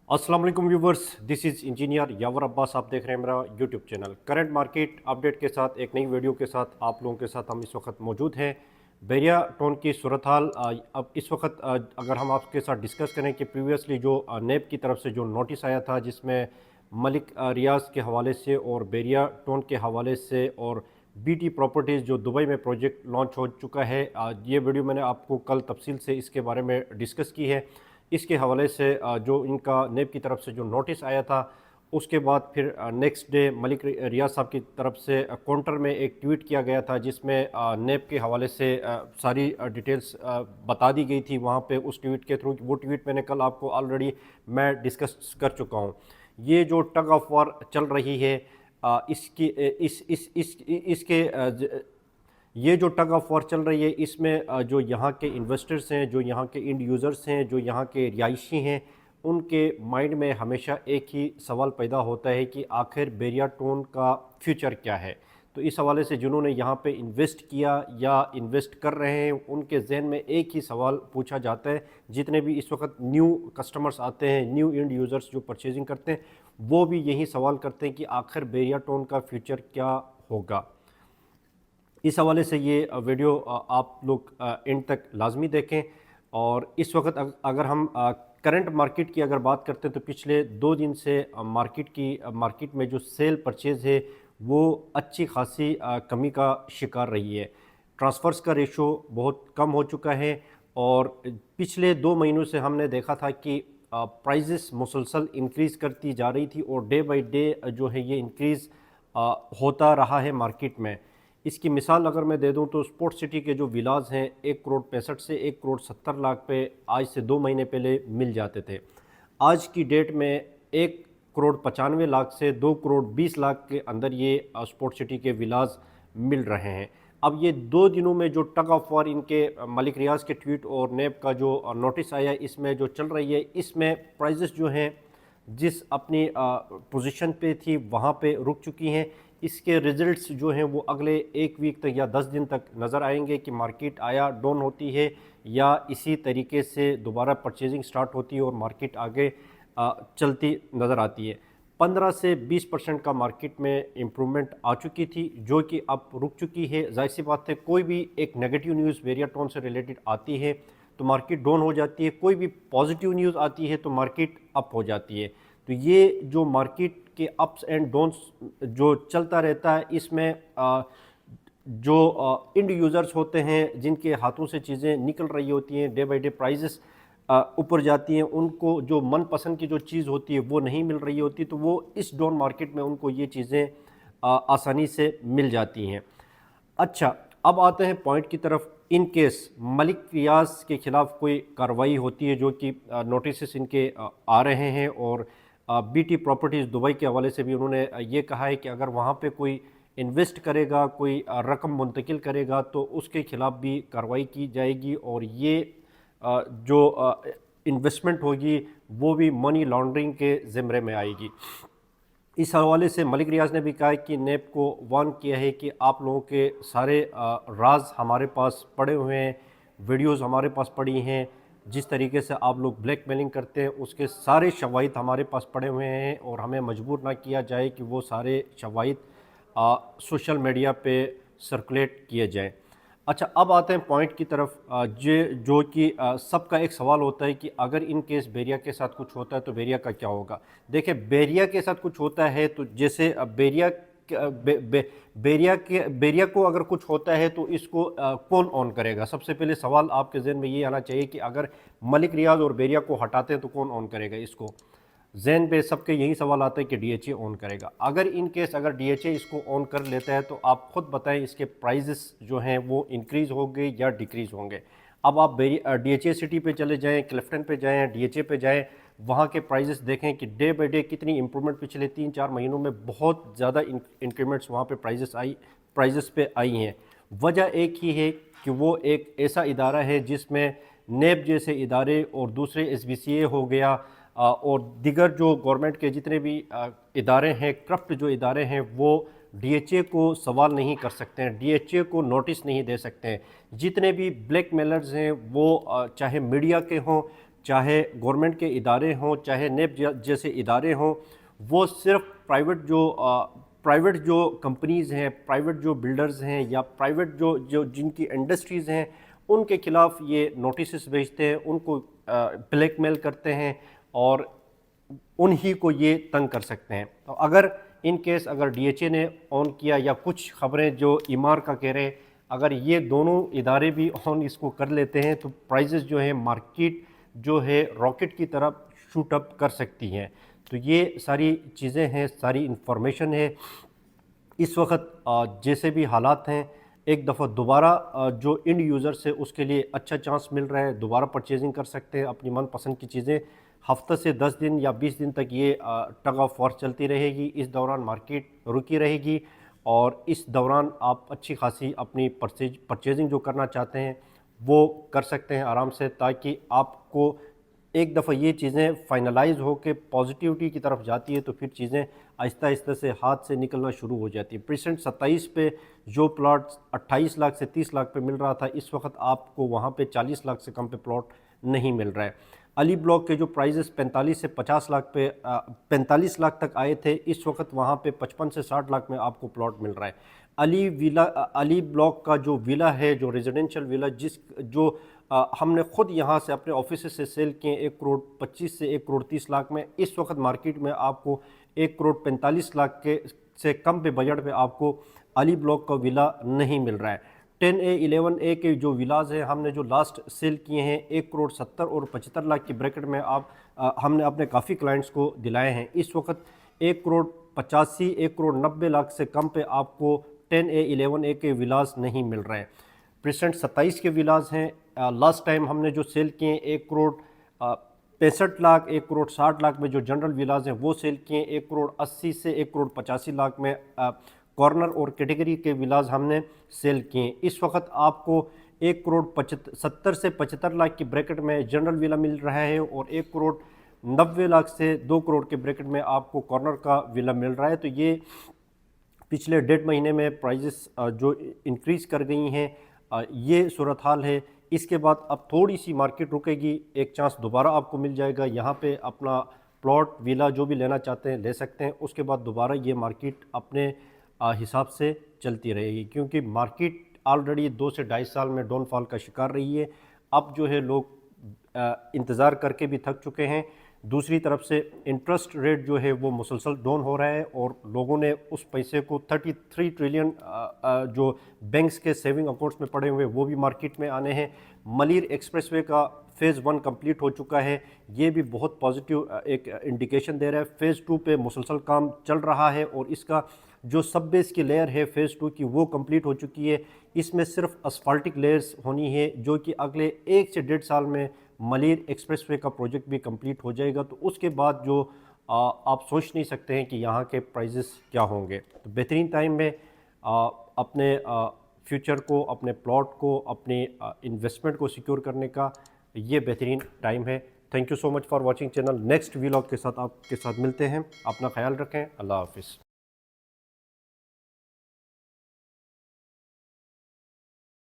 अस्सलाम वालेकुम viewers, this is engineer यावर अब्बास। आप देख रहे हैं मेरा YouTube channel. Current market update के साथ एक नई वीडियो के साथ आप लोगों के साथ हम इस वक्त मौजूद हैं। बैरिया टोन की सूरत हाल अब इस वक्त अगर हम आपके साथ डिस्कस करें कि प्रीवियसली जो नेब की तरफ से जो नोटिस आया था जिसमें मलिक रियाज के हवाले से और बैरिया टोन के हवाले से और बीटी प्रॉपर्टीज़ जो दुबई में प्रोजेक्ट लॉन्च हो चुका है, ये वीडियो मैंने आपको कल तफसील से इसके बारे में डिस्कस की है। इसके हवाले से जो इनका नेब की तरफ से जो नोटिस आया था, उसके बाद फिर नेक्स्ट डे मलिक रियाज साहब की तरफ से काउंटर में एक ट्वीट किया गया था जिसमें नेब के हवाले से सारी डिटेल्स बता दी गई थी वहाँ पे उस ट्वीट के थ्रू। वो ट्वीट मैंने कल आपको ऑलरेडी मैं डिस्कस कर चुका हूँ। ये जो टग ऑफ वार चल रही है, इसकी इस इसके ये जो टग ऑफ वॉर चल रही है, इसमें जो यहाँ के इन्वेस्टर्स हैं, जो यहाँ के इंड यूज़र्स हैं, जो यहाँ के रिहायशी हैं, उनके माइंड में हमेशा एक ही सवाल पैदा होता है कि आखिर बैरिया टोन का फ्यूचर क्या है। तो इस हवाले से जिन्होंने यहाँ पे इन्वेस्ट किया या इन्वेस्ट कर रहे हैं, उनके जहन में एक ही सवाल पूछा जाता है। जितने भी इस वक्त न्यू कस्टमर्स आते हैं, न्यू इंड यूज़र्स जो परचेजिंग करते हैं, वो भी यही सवाल करते हैं कि आखिर बैरिया टोन का फ्यूचर क्या होगा। इस हवाले से ये वीडियो आप लोग एंड तक लाजमी देखें। और इस वक्त अगर हम करंट मार्केट की अगर बात करते हैं तो पिछले 2 दिन से मार्केट में जो सेल परचेज़ है वो अच्छी खासी कमी का शिकार रही है। ट्रांसफ़र्स का रेशो बहुत कम हो चुका है और पिछले 2 महीनों से हमने देखा था कि प्राइजेस मुसलसल इंक्रीज़ करती जा रही थी और डे बाई डे जो है ये इंक्रीज़ होता रहा है मार्केट में। इसकी मिसाल अगर मैं दे दूं तो स्पोर्ट सिटी के जो विलाज हैं 1,65 करोड़ से 1,70 करोड़ पे आज से 2 महीने पहले मिल जाते थे। आज की डेट में 1,95 करोड़ से 2,20 करोड़ के अंदर ये स्पोर्ट सिटी के विलाज मिल रहे हैं। अब ये 2 दिनों में जो टग ऑफ वार इनके मलिक रियाज के ट्वीट और नेब का जो नोटिस आया, इसमें जो चल रही है, इसमें प्राइजेस जो हैं जिस अपनी पोजीशन पे थी वहाँ पे रुक चुकी हैं। इसके रिजल्ट्स जो हैं वो अगले 1 वीक तक या 10 दिन तक नज़र आएंगे कि मार्केट आया डाउन होती है या इसी तरीके से दोबारा परचेजिंग स्टार्ट होती है और मार्केट आगे चलती नज़र आती है। 15 से 20% का मार्केट में इम्प्रूवमेंट आ चुकी थी जो कि अब रुक चुकी है। जाहिर सी बात है, कोई भी एक नेगेटिव न्यूज़ बैरिया टोन से रिलेटेड आती है तो मार्केट डाउन हो जाती है, कोई भी पॉजिटिव न्यूज़ आती है तो मार्केट अप हो जाती है। तो ये जो मार्केट के अप्स एंड डाउन्स जो चलता रहता है, इसमें जो इंड यूज़र्स होते हैं जिनके हाथों से चीज़ें निकल रही होती हैं, डे बाई डे प्राइजेस ऊपर जाती हैं, उनको जो मनपसंद की जो चीज़ होती है वो नहीं मिल रही होती, तो वो इस डाउन मार्केट में उनको ये चीज़ें आसानी से मिल जाती हैं। अच्छा, अब आते हैं पॉइंट की तरफ। इन केस मलिक रियाज के ख़िलाफ़ कोई कार्रवाई होती है, जो कि नोटिस इनके आ रहे हैं और बीटी प्रॉपर्टीज़ दुबई के हवाले से भी उन्होंने ये कहा है कि अगर वहाँ पे कोई इन्वेस्ट करेगा, कोई रकम मुंतकिल करेगा तो उसके ख़िलाफ़ भी कार्रवाई की जाएगी और ये जो इन्वेस्टमेंट होगी वो भी मनी लॉन्ड्रिंग के ज़िम्मे में आएगी। इस हवाले से मलिक रियाज ने भी कहा है कि नेब को वार्न किया है कि आप लोगों के सारे राज हमारे पास पड़े हुए हैं, वीडियोस हमारे पास पड़ी हैं, जिस तरीके से आप लोग ब्लैकमेलिंग करते हैं उसके सारे शवाहिद हमारे पास पड़े हुए हैं और हमें मजबूर ना किया जाए कि वो सारे शवाहिद सोशल मीडिया पे सर्कुलेट किए जाएं। अच्छा, अब आते हैं पॉइंट की तरफ। जो कि सबका एक सवाल होता है कि अगर इन केस बैरिया के साथ कुछ होता है तो बैरिया का क्या होगा। देखिए, बैरिया के साथ कुछ होता है तो जैसे बैरिया को अगर कुछ होता है तो इसको कौन ऑन करेगा। सबसे पहले सवाल आपके जहन में ये आना चाहिए कि अगर मलिक रियाज और बैरिया को हटाते हैं तो कौन ऑन करेगा इसको। जहन पे सबके यही सवाल आता है कि डीएचए ऑन करेगा। अगर इन केस अगर डीएचए इसको ऑन कर लेता है तो आप खुद बताएं इसके प्राइजेस जो हैं वो इंक्रीज़ होंगे या डिक्रीज़ होंगे। अब आप डीएचए सिटी पे चले जाएं, क्लिफ्टन पे जाएं, डीएचए पे जाएं, वहाँ के प्राइजेस देखें कि डे बाई डे कितनी इंप्रूवमेंट पिछले 3-4 महीनों में बहुत ज़्यादा इंक्रीमेंट्स वहाँ पे प्राइजेस पे आई हैं। वजह एक ही है कि वो एक ऐसा इदारा है जिसमें नेब जैसे इदारे और दूसरे एसबीसीए हो गया और दिगर जो गवर्नमेंट के जितने भी इदारे हैं, करप्ट जो इदारे हैं, वो डीएचए को सवाल नहीं कर सकते हैं, डीएचए को नोटिस नहीं दे सकते हैं। जितने भी ब्लैक मेलर्स हैं वो चाहे मीडिया के हों, चाहे गवर्नमेंट के इदारे हों, चाहे नेब जैसे इदारे हों, वो सिर्फ प्राइवेट जो कंपनीज़ हैं, प्राइवेट जो बिल्डर्स हैं या प्राइवेट जो जिनकी इंडस्ट्रीज़ हैं, उनके खिलाफ़ ये नोटिस भेजते हैं, उनको ब्लैकमेल करते हैं और उन्हीं को ये तंग कर सकते हैं। तो अगर इन केस अगर डीएचए ने ऑन किया या कुछ खबरें जो ईमार का कह रहे हैं, अगर ये दोनों इदारे भी ऑन इसको कर लेते हैं तो प्राइजेस जो है मार्केट जो है रॉकेट की तरफ शूट अप कर सकती हैं। तो ये सारी चीज़ें हैं, सारी इंफॉर्मेशन है। इस वक्त जैसे भी हालात हैं, एक दफ़ा दोबारा जो इंड यूज़र्स है उसके लिए अच्छा चांस मिल रहा है, दोबारा परचेजिंग कर सकते हैं अपनी मनपसंद की चीज़ें। हफ्ते से 10 दिन या 20 दिन तक ये टग ऑफ वॉर चलती रहेगी। इस दौरान मार्केट रुकी रहेगी और इस दौरान आप अच्छी खासी अपनी परचेजिंग जो करना चाहते हैं वो कर सकते हैं आराम से, ताकि आपको एक दफ़ा ये चीज़ें फाइनलाइज हो के पॉजिटिविटी की तरफ जाती है तो फिर चीज़ें आहिस्ता आहिस्ता से हाथ से निकलना शुरू हो जाती है। परसेंट 27 पे जो प्लॉट 28 लाख से 30 लाख पे मिल रहा था, इस वक्त आपको वहाँ पे 40 लाख से कम पे प्लॉट नहीं मिल रहा है। अली ब्लॉक के जो प्राइजेस 45 से 50 लाख पे 45 लाख तक आए थे, इस वक्त वहाँ पे 55 से 60 लाख में आपको प्लॉट मिल रहा है। अली ब्लॉक का जो विला है, जो रेजिडेंशियल विला हमने ख़ुद यहाँ से अपने ऑफिस से सेल किए 1 करोड़ 25 से 1 करोड़ 30 लाख में, इस वक्त मार्केट में आपको 1 करोड़ 45 लाख के से कम पे बजट पे आपको अली ब्लॉक का विला नहीं मिल रहा है। 10A 11A के जो विलाज हैं हमने जो लास्ट सेल किए हैं 1 करोड़ 70 और 75 लाख की ब्रैकेट में हमने अपने काफ़ी क्लाइंट्स को दिलाए हैं। इस वक्त 1 करोड़ 85 1 करोड़ 90 लाख से कम पे आपको 10A 11A के विलाज नहीं मिल रहे हैं। परसेंट 27 के विलाज हैं, लास्ट टाइम हमने जो सेल किए 1 करोड़ 65 लाख 1 करोड़ 60 लाख में जो जनरल विलाज हैं वो सेल किए 1 करोड़ 80 से 1 करोड़ 85 लाख में कॉर्नर और कैटेगरी के विलाज हमने सेल किए। इस वक्त आपको 1 करोड़ 70 से 75 लाख की ब्रैकेट में जनरल विला मिल रहा है और 1 करोड़ 90 लाख से 2 करोड़ के ब्रैकेट में आपको कॉर्नर का विला मिल रहा है। तो ये पिछले 1.5 महीने में प्राइजेस जो इंक्रीज़ कर गई हैं, ये सूरत हाल है। इसके बाद अब थोड़ी सी मार्केट रुकेगी, एक चांस दोबारा आपको मिल जाएगा, यहाँ पे अपना प्लॉट विला जो भी लेना चाहते हैं ले सकते हैं। उसके बाद दोबारा ये मार्केट अपने हिसाब से चलती रहेगी, क्योंकि मार्केट ऑलरेडी 2 से 2.5 साल में डाउनफॉल का शिकार रही है। अब जो है लोग इंतज़ार करके भी थक चुके हैं। दूसरी तरफ से इंटरेस्ट रेट जो है वो मुसलसल डाउन हो रहा है और लोगों ने उस पैसे को 33 ट्रिलियन जो बैंक्स के सेविंग अकाउंट्स में पड़े हुए वो भी मार्केट में आने हैं। मलिर एक्सप्रेसवे का फ़ेज़ 1 कंप्लीट हो चुका है, ये भी बहुत पॉजिटिव एक इंडिकेशन दे रहा है। फ़ेज़ 2 पे मुसलसल काम चल रहा है और इसका जो सब बेस की लेयर है फ़ेज़ 2 की वो कंप्लीट हो चुकी है। इसमें सिर्फ असफाल्टिक लेयर्स होनी है, जो कि अगले 1 से 1.5 साल में मलिर एक्सप्रेसवे का प्रोजेक्ट भी कंप्लीट हो जाएगा। तो उसके बाद जो आप सोच नहीं सकते हैं कि यहाँ के प्राइजेस क्या होंगे। तो बेहतरीन टाइम में अपने फ्यूचर को, अपने प्लॉट को, अपने इन्वेस्टमेंट को सिक्योर करने का ये बेहतरीन टाइम है। Thank you so much for watching channel. Next vlog के साथ आपके साथ मिलते हैं। अपना ख्याल रखें। अल्लाह हाफिज़।